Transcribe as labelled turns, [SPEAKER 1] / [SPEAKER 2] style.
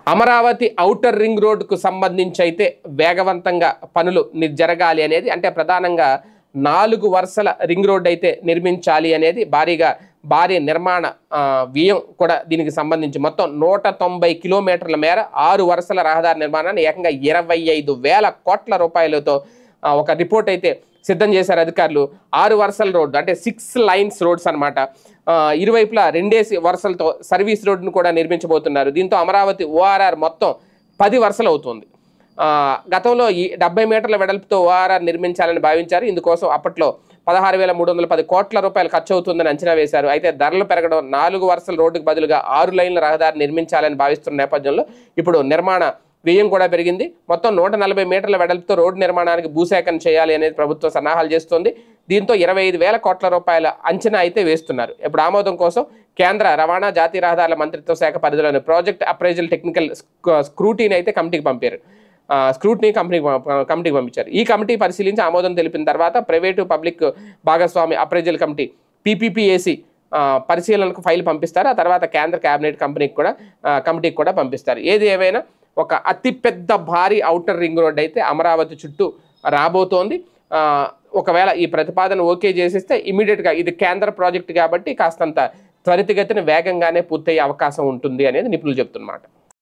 [SPEAKER 1] Amaravati outer ring రోడ్డుకు సంబంధించి అయితే వేగవంతంగా పనులు జరగాలి అనేది, అంటే ప్రధానంగా 4 వరుసల రింగ్ రోడ్ అయితే నిర్మించాలి అనేది భారీ నిర్మాణ వ్యయం కూడా దీనికి సంబంధించి మొత్తం 190 కిలోమీటర్ల మేర 6 వరుసల రహదారి నిర్మాణాన్ని ఏకంగా 25,000 కోట్ల రూపాయలతో ఒక రిపోర్ట్ అయితే సిద్ధం చేశారు అధికారులు. 6 వరుసల రోడ్డు అంటే 6 లైన్స్ రోడ్స్ అనమాట. ఇరువైపులా 2 వరుసలతో సర్వీస్ రోడ్డును కూడా నిర్మించబోతున్నారు. దీంతో అమరావతి ORR మొత్తం 10 వరుసలు అవుతుంది. గతంలో ఈ 70 మీటర్ల వెడల్పుతో ORR నిర్మించాలని భావించారు. ఇందుకోసం అప్పట్లో 16,310 కోట్ల రూపాయలు ఖర్చు అవుతుందని అంచనా వేశారు. అయితే ధరలు పెరగడం 4 వరుసల రోడ్డుకు బదులుగా 6 లైన్ల రహదారి నిర్మించాలని భావిస్తున్న నేపథ్యంలో ఇప్పుడు నిర్మాణ వ్యయం కూడా పెరిగింది. మొత్తం 140 మీటర్ల వెడల్పుతో రోడ్డు నిర్మాణానికి భూసేకరణ చేయాలి అనేది ప్రభుత్వం సన్నాహాలు చేస్తోంది. దీంతో 25,000 కోట్ల రూపాయల అంచనా అయితే వేస్తున్నారు. ఇప్పుడు ఆమోదం కోసం కేంద్ర రవాణా జాతీయ రహదారుల మంత్రిత్వ శాఖ పరిధిలోని ప్రాజెక్ట్ అప్రైజల్ టెక్నికల్ స్క్రూటీని అయితే కమిటీకి పంపారు. కమిటీకి పంపించారు. ఈ కమిటీ పరిశీలించి ఆమోదం తెలిపిన తర్వాత ప్రైవేటు పబ్లిక్ భాగస్వామి అప్రైజల్ కమిటీ PPPAC పరిశీలనకు ఫైల్ పంపిస్తారు. ఆ తర్వాత కేంద్ర కేబినెట్ కమిటీకి కూడా పంపిస్తారు. ఏది ఏమైనా ఒక అతిపెద్ద భారీ ఔటర్ రింగ్ రోడ్ అయితే అమరావతి చుట్టూ రాబోతోంది. ఒకవేళ ఈ ప్రతిపాదన ఓకే చేసేస్తే ఇమీడియట్గా ఇది కేంద్ర ప్రాజెక్టు కాబట్టి కాస్తంత త్వరితగతిన వేగంగానే పూర్తయ్యే అవకాశం ఉంటుంది అనేది నిపుణులు చెప్తున్నమాట.